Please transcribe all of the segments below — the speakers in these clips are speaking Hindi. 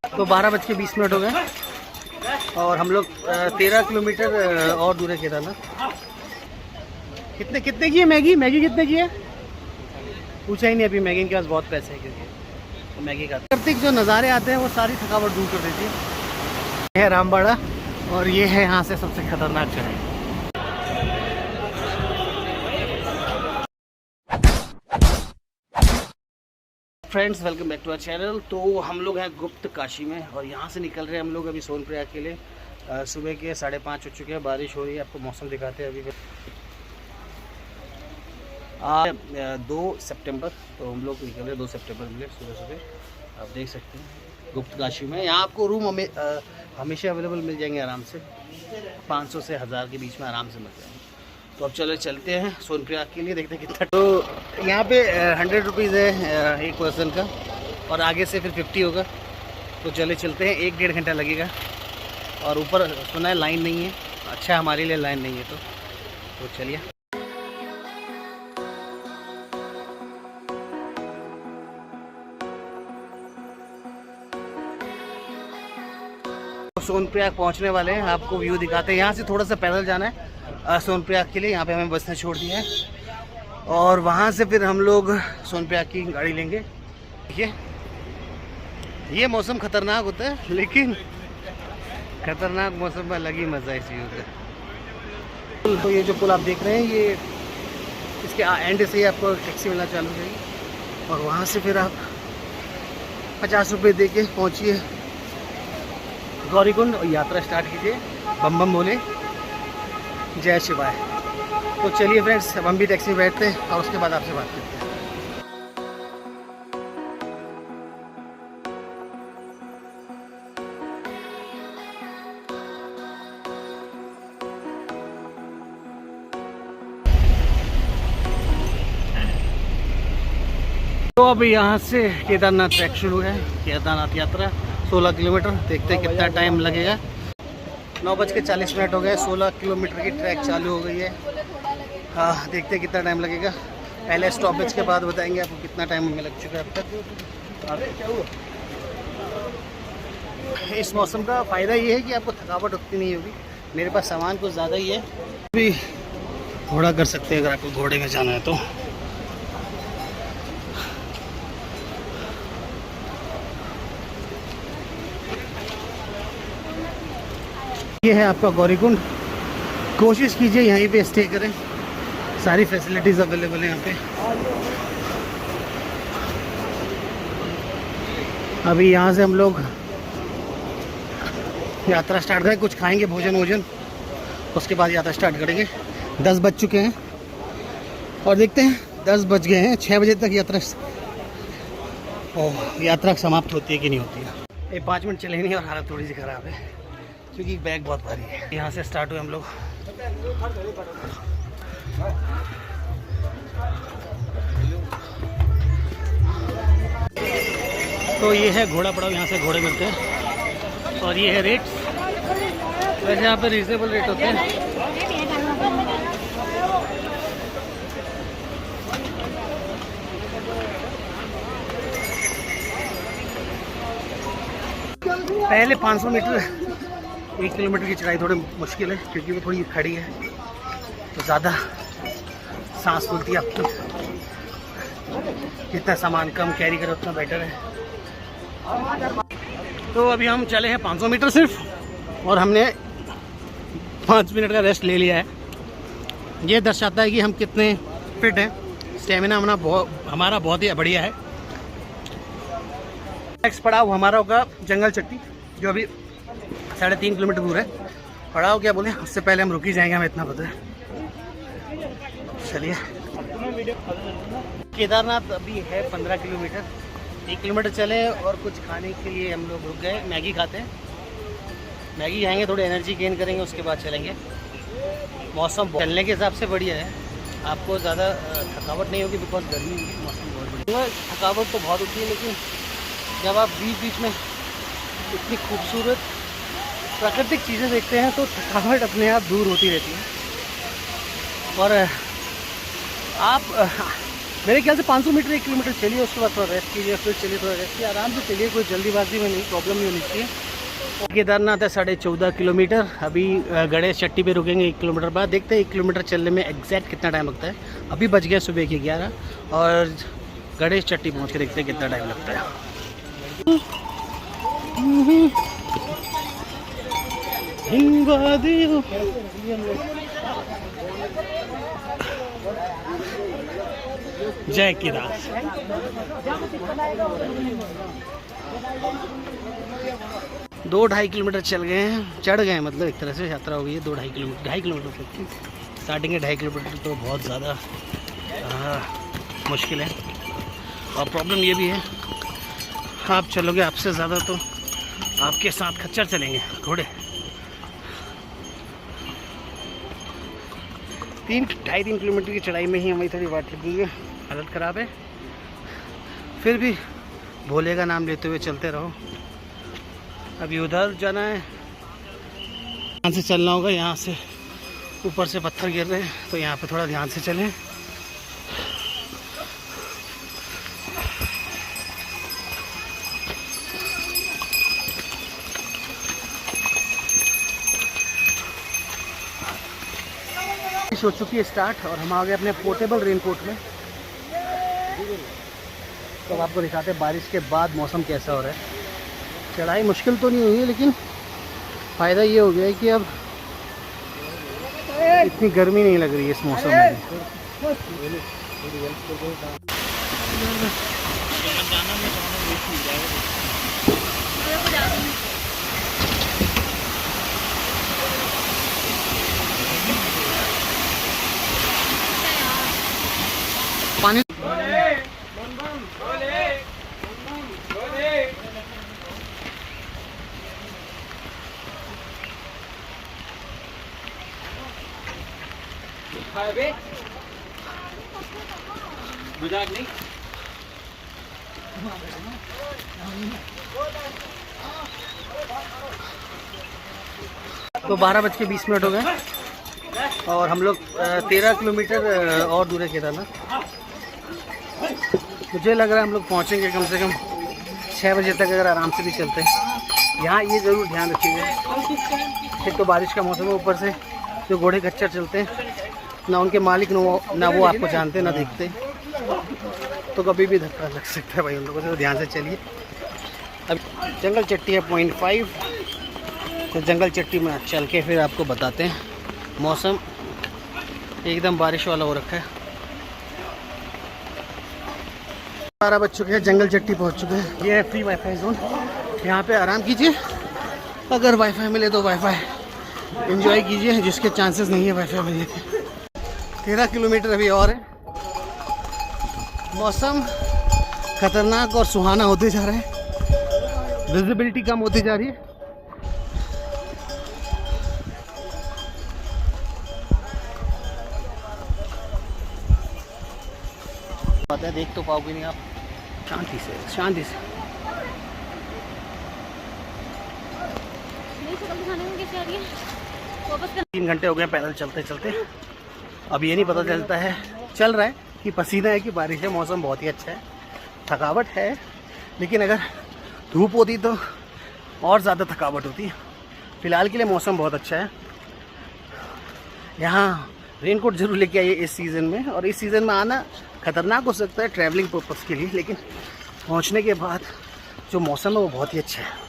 तो 12:20 हो गए और हम लोग 13 किलोमीटर और दूर है केदारनाथ। कितने कितने की है मैगी? मैगी कितने की है पूछा ही नहीं अभी। मैगी के पास बहुत पैसे हैं क्योंकि तो मैगी का प्राकृतिक जो नज़ारे आते हैं वो सारी थकावट दूर कर देती है। यह है रामबाड़ा और ये है यहाँ से सबसे खतरनाक जगह। Friends welcome back to our channel. तो हम लोग हैं गुप्त काशी में और यहाँ से निकल रहे हैं हम लोग अभी सोनप्रयाग के लिए। सुबह के 5:30 हो चुके हैं, बारिश हो रही है। आपको मौसम दिखाते हैं अभी। आज 2 सितंबर, तो हम लोग निकल रहे हैं 2 सितंबर मिले सुबह सुबह। आप देख सकते हैं गुप्त काशी में। यहाँ आपको रूम हमेशा अवेलेबल मिल जाएंगे आराम से, 500 से 1000 के बीच में आराम से मिल जाएंगे। तो अब चलो चलते हैं सोनप्रयाग के लिए, देखते हैं कितना। तो यहाँ पे 100 रुपीज़ है एक पर्सन का और आगे से फिर 50 होगा। तो चले चलते हैं, 1-1.5 घंटा लगेगा। और ऊपर सुना है लाइन नहीं है। अच्छा हमारे लिए लाइन नहीं है तो चलिए। सोनप्रयाग पहुँचने वाले हैं, आपको व्यू दिखाते हैं। यहाँ से थोड़ा सा पैदल जाना है सोनप्रयाग के लिए। यहाँ पे हमें बस ने छोड़ दिया है और वहाँ से फिर हम लोग सोनप्रयाग की गाड़ी लेंगे। देखिए ये मौसम खतरनाक होता है, लेकिन खतरनाक मौसम में अलग ही मज़ा है इस व्यू का। तो ये जो पुल आप देख रहे हैं, ये इसके एंड से ही आपको टैक्सी मिलना चालू हो जाएगी और वहाँ से फिर आप 50 रुपये दे के पहुँचिए गौरीकुंड और यात्रा स्टार्ट कीजिए। बम बम बोले, जय शिवाय। तो चलिए फ्रेंड्स, अब हम भी टैक्सी में बैठते हैं और उसके बाद आपसे बात करते हैं। तो अब यहाँ से केदारनाथ ट्रैक शुरू है, केदारनाथ यात्रा 16 किलोमीटर। देखते हैं कितना टाइम लगेगा। 9:40 हो गए, 16 किलोमीटर की ट्रैक चालू हो गई है। हाँ, देखते हैं कितना टाइम लगेगा। पहले स्टॉपेज के बाद बताएंगे आपको कितना टाइम हमें लग चुका है अब तक। इस मौसम का फ़ायदा ये है कि आपको थकावट उतनी नहीं होगी। मेरे पास सामान कुछ ज़्यादा ही है, भी घोड़ा कर सकते हैं अगर आपको घोड़े में जाना है तो। ये है आपका गौरीकुंड। कोशिश कीजिए यहीं पे स्टे करें, सारी फैसिलिटीज़ अवेलेबल है यहाँ पे। अभी यहाँ से हम लोग यात्रा स्टार्ट करें, कुछ खाएंगे भोजन, उसके बाद यात्रा स्टार्ट करेंगे। 10 बज चुके हैं और देखते हैं 10 बज गए हैं, 6 बजे तक यात्रा समाप्त होती है कि नहीं होती है। ये 5 मिनट चले नहीं और हालत थोड़ी सी ख़राब है क्योंकि बैग बहुत भारी है। यहाँ से स्टार्ट हुए हम लोग। तो ये है घोड़ा पड़ाव, यहाँ से घोड़े मिलते हैं और ये है रेट्स। वैसे यहाँ पे रीजनेबल रेट होते हैं। पहले 500 मीटर 1 किलोमीटर की चढ़ाई थोड़ी मुश्किल है क्योंकि वो थोड़ी खड़ी है, तो ज़्यादा सांस फूलती है आपकी। जितना सामान कम कैरी करो उतना बेटर है। तो अभी हम चले हैं 500 मीटर सिर्फ और हमने 5 मिनट का रेस्ट ले लिया है। ये दर्शाता है कि हम कितने फिट हैं। स्टेमिना हमारा बहुत ही बढ़िया है। नेक्स्ट पड़ाव हमारा होगा जंगल चट्टी, जो अभी 3.5 किलोमीटर दूर है। पड़ाव क्या बोले, उससे पहले हम रुक ही जाएंगे, हमें इतना पता है। चलिए, केदारनाथ अभी है 15 किलोमीटर। 1 किलोमीटर चले और कुछ खाने के लिए हम लोग रुक गए। मैगी खाते हैं, मैगी खाएंगे, थोड़ी एनर्जी गेन करेंगे, उसके बाद चलेंगे। मौसम चलने के हिसाब से बढ़िया है, आपको ज़्यादा थकावट नहीं होगी बिकॉज गर्मी होगी। मौसम बहुत बढ़िया। थकावट तो बहुत होती है, लेकिन जब आप बीच बीच में इतनी खूबसूरत प्राकृतिक चीज़ें देखते हैं तो थकावट अपने आप दूर होती रहती है। और आप मेरे ख्याल से 500 मीटर 1 किलोमीटर चलिए, उसके बाद थोड़ा रेस्ट कीजिए, फिर चलिए थोड़ा रेस्ट कीजिए, आराम से चलिए, कोई जल्दीबाजी में नहीं, प्रॉब्लम नहीं होनी चाहिए। केदारनाथ है 14.5 किलोमीटर। अभी गणेश चट्टी पे रुकेंगे 1 किलोमीटर बाद, देखते हैं 1 किलोमीटर चलने में एग्जैक्ट कितना टाइम लगता है। अभी बज गया सुबह के 11 और गणेश चट्टी पहुँच के देखते हैं कितना टाइम लगता है। जय केदार। 2-2.5 किलोमीटर चल गए हैं, चढ़ गए हैं, मतलब एक तरह से यात्रा हो गई है। 2-2.5 किलोमीटर, 2.5 किलोमीटर स्टार्टिंग है। 2.5 किलोमीटर तो बहुत ज़्यादा मुश्किल है। और प्रॉब्लम ये भी है, आप चलोगे आपसे ज़्यादा तो आपके साथ खच्चर चलेंगे, घोड़े। 2.5-3 किलोमीटर की चढ़ाई में ही हमें थोड़ी वाट लगी है, हालत ख़राब है। फिर भी भोले का नाम लेते हुए चलते रहो। अभी उधर जाना है, यहाँ से चलना होगा। यहाँ से ऊपर से पत्थर गिर रहे हैं, तो यहाँ पे थोड़ा ध्यान से चलें। हो चुकी है स्टार्ट और हम आ गए अपने पोर्टेबल रेनकोट में। तो आपको दिखाते हैं बारिश के बाद मौसम कैसा हो रहा है। चढ़ाई मुश्किल तो नहीं हुई है, लेकिन फ़ायदा ये हो गया है कि अब इतनी गर्मी नहीं लग रही है इस मौसम में। पानी मजाक नहीं। तो 12:20 हो गए और हम लोग 13 किलोमीटर और दूर है केदारनाथ। मुझे लग रहा है हम लोग पहुँचेंगे कम से कम 6 बजे तक, अगर आराम से भी चलते हैं। यहाँ ये ज़रूर ध्यान रखिएगा, एक तो बारिश का मौसम है, ऊपर से जो घोड़े खच्चर चलते हैं, ना उनके मालिक ना वो आपको जानते ना देखते, तो कभी भी धक्का लग सकता है भाई उन लोगों से, तो ध्यान से चलिए। अब जंगल चट्टी है 0.5, तो जंगल चट्टी में चल के फिर आपको बताते हैं। मौसम एकदम बारिश वाला हो रखा है। 12 बज चुके हैं, जंगल चट्टी पहुंच चुके हैं। ये है फ्री वाईफाई जोन, यहाँ पे आराम कीजिए। अगर वाईफाई मिले तो वाईफाई एंजॉय कीजिए, जिसके चांसेस नहीं है वाईफाई मिलने के। 13 किलोमीटर अभी और है। मौसम खतरनाक और सुहाना होते जा रहा है, विजिबिलिटी कम होती जा रही है। पता है, देख तो पाओगे नहीं आप, शांति से शांति से। 3 घंटे हो गए पैदल चलते चलते। अब ये नहीं पता चलता है, चल रहा है कि पसीना है कि बारिश है। मौसम बहुत ही अच्छा है, थकावट है, लेकिन अगर धूप होती तो और ज़्यादा थकावट होती। फ़िलहाल के लिए मौसम बहुत अच्छा है। यहाँ रेनकोट ज़रूर लेके आइए इस सीज़न में, और इस सीज़न में आना ख़तरनाक हो सकता है ट्रैवलिंग पर्पज़ के लिए, लेकिन पहुँचने के बाद जो मौसम है वो बहुत ही अच्छा है।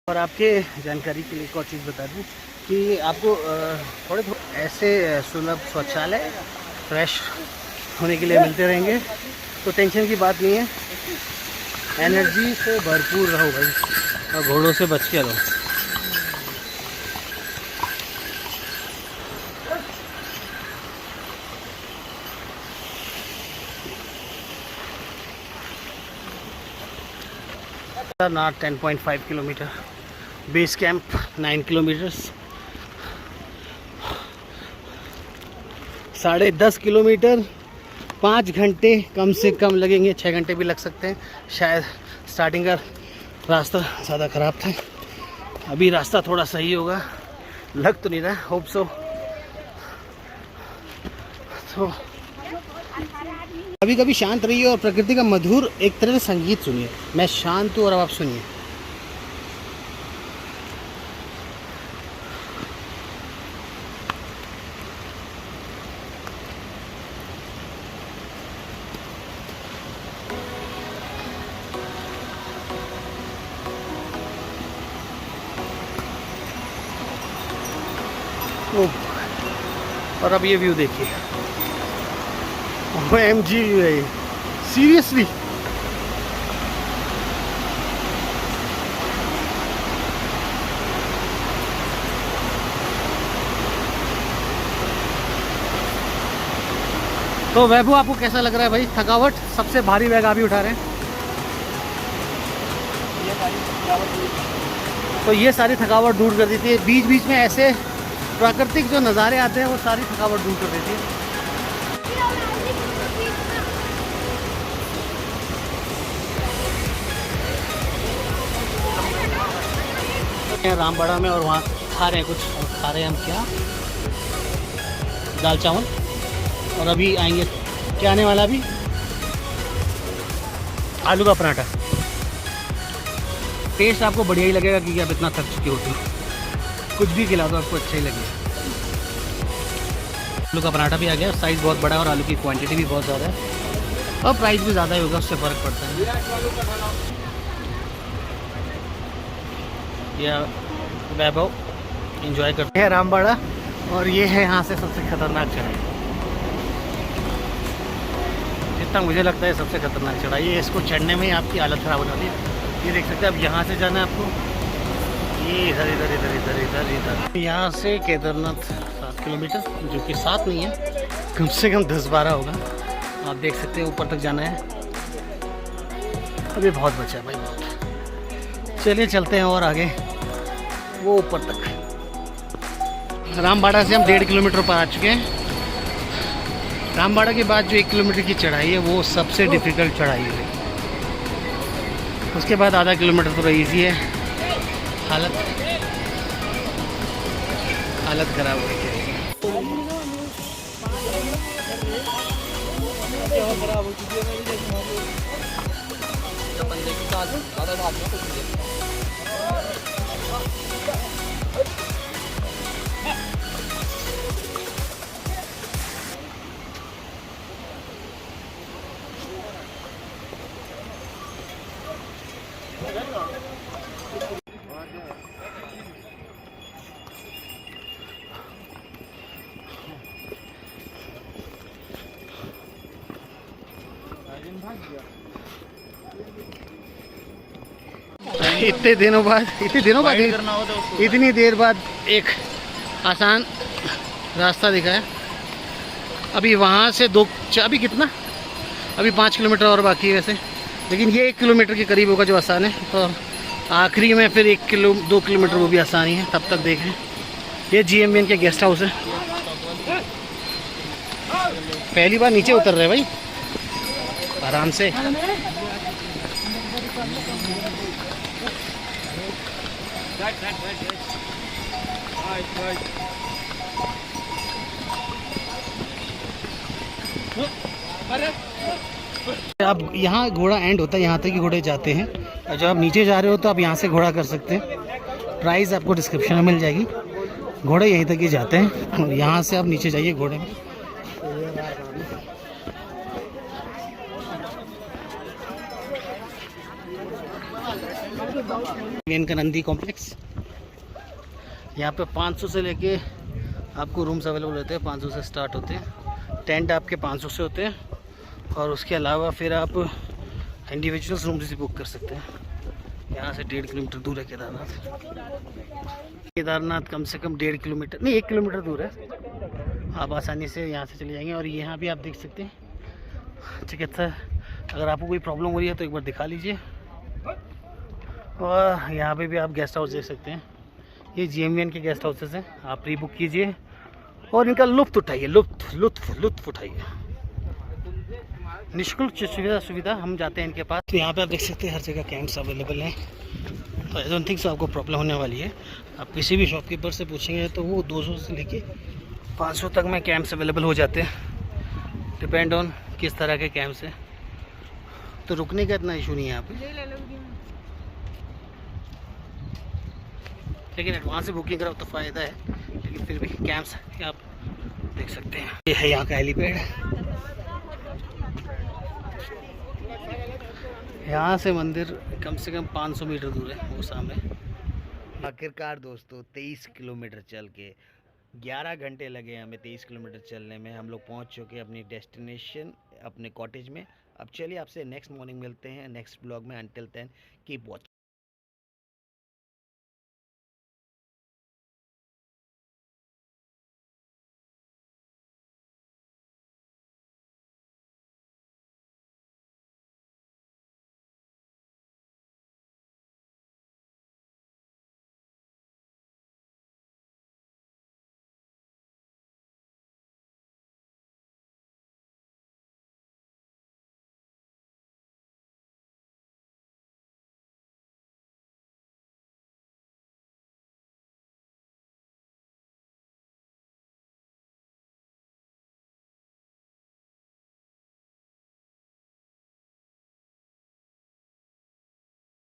और आपके जानकारी के लिए एक और चीज़ बता दूं कि आपको थोड़े ऐसे सुलभ शौचालय फ्रेश होने के लिए मिलते रहेंगे, तो टेंशन की बात नहीं है। एनर्जी से भरपूर रहो भाई, और घोड़ों से बच के रहो। नाट 10.5 kilometre, base camp 9 kilometres, 10.5 kilometre, 5 घंटे कम से कम लगेंगे, 6 घंटे भी लग सकते हैं शायद। स्टार्टिंग का रास्ता ज़्यादा ख़राब था, अभी रास्ता थोड़ा सही होगा, लग तो नहीं रहा, होप सो। तो कभी कभी शांत रहिए और प्रकृति का मधुर एक तरह से संगीत सुनिए। मैं शांत हूँ और अब आप सुनिए। और अब ये व्यू देखिए, OMG व्यू है ये, सीरियसली। तो वैभव आपको कैसा लग रहा है भाई? थकावट सबसे भारी बैग आप ही उठा रहे हैं। तो ये सारी थकावट दूर कर देती है, बीच बीच में ऐसे प्राकृतिक जो नज़ारे आते हैं वो सारी थकावट दूर कर देती है। रामबाड़ा में, और वहाँ खा रहे हैं कुछ, और खा रहे हैं हम क्या, दाल चावल। और अभी आएंगे, क्या आने वाला अभी, आलू का पराठा। टेस्ट आपको बढ़िया ही लगेगा क्योंकि आप इतना थक चुके होते हो, कुछ भी खिला दो आपको अच्छा ही लगेगा। आलू का पराठा भी आ गया, साइज़ बहुत बड़ा है और आलू की क्वांटिटी भी बहुत ज़्यादा है, और प्राइस भी ज़्यादा ही होगा, उससे फ़र्क पड़ता है। यह वैभव एंजॉय करते हैं रामबाड़ा, और ये है यहाँ से सबसे खतरनाक चढ़ाई, जितना मुझे लगता है सबसे खतरनाक चढ़ाई है। इसको चढ़ने में ही आपकी हालत ख़राब हो जाती है। ये देख सकते हैं, अब यहाँ से जाना है आपको, ये इधर इधर इधर इधर इधर इधर। यहाँ से केदारनाथ 7 किलोमीटर, जो कि 7 नहीं है, कम से कम 10-12 होगा। आप देख सकते हैं ऊपर तक जाना है, अभी बहुत बचा है भाई, बहुत। चलिए चलते हैं और आगे वो ऊपर तक। रामबाड़ा से हम 1.5 किलोमीटर पर आ चुके हैं। रामबाड़ा के बाद जो 1 किलोमीटर की चढ़ाई है वो सबसे डिफ़िकल्ट चढ़ाई है। उसके बाद आधा किलोमीटर थोड़ा ईजी है। हालत ख़राब हो गई है। इतने दिनों बाद इतनी देर बाद एक आसान रास्ता दिखा है। अभी वहाँ से अभी कितना, अभी 5 किलोमीटर और बाकी है वैसे, लेकिन ये 1 किलोमीटर के करीब होगा जो आसान है, और आखिरी में फिर 2 किलोमीटर वो भी आसानी है। तब तक देखें, ये GMBN के गेस्ट हाउस है। पहली बार नीचे उतर रहे भाई, आराम से। अब यहाँ घोड़ा एंड होता है, यहाँ तक ही घोड़े जाते हैं। और जब आप नीचे जा रहे हो तो आप यहाँ से घोड़ा कर सकते हैं। प्राइस आपको डिस्क्रिप्शन में मिल जाएगी। घोड़े यहीं तक ही जाते हैं, और यहाँ से आप नीचे जाइए घोड़े में। इनका नंदी कॉम्प्लेक्स, यहाँ पे 500 से लेके आपको रूम्स अवेलेबल होते हैं। 500 से स्टार्ट होते हैं, टेंट आपके 500 से होते हैं, और उसके अलावा फिर आप इंडिविजुअल्स रूम्स भी बुक कर सकते हैं। यहाँ से 1.5 किलोमीटर दूर है केदारनाथ कम से कम 1.5 किलोमीटर नहीं 1 किलोमीटर दूर है। आप आसानी से यहाँ से चले जाएंगे। और यहाँ भी आप देख सकते हैं चिकित्सा, अगर आपको कोई प्रॉब्लम हो रही है तो एक बार दिखा लीजिए। और यहाँ पे भी आप गेस्ट हाउस देख सकते हैं। ये GMBN के गेस्ट हाउसेस हैं, आप प्री बुक कीजिए और इनका लुत्फ उठाइए, लुत्फ उठाइए। निःशुल्क सुविधा हम जाते हैं इनके पास। तो यहाँ पे आप देख सकते हैं हर जगह कैंप्स अवेलेबल हैं, तो आई डोंट थिंक सो आपको प्रॉब्लम होने वाली है। आप किसी भी शॉपकीपर से पूछेंगे तो वो 200 से लेके 500 तक में कैंप्स अवेलेबल हो जाते हैं, डिपेंड ऑन किस तरह के कैंप्स हैं। तो रुकने का इतना इशू नहीं है यहाँ पे, लेकिन एडवांस से बुकिंग कराओ तो फ़ायदा है, लेकिन फिर भी कैंप्स आप देख सकते हैं। ये है यहाँ का हेलीपैड, यहाँ से मंदिर कम से कम 500 मीटर दूर है वो सामने। आखिरकार दोस्तों 23 किलोमीटर चल के 11 घंटे लगे हमें 23 किलोमीटर चलने में। हम लोग पहुँच चुके हैं अपनी डेस्टिनेशन, अपने कॉटेज में। अब चलिए आपसे नेक्स्ट मॉर्निंग मिलते हैं नेक्स्ट ब्लॉग में। Until then keep watching.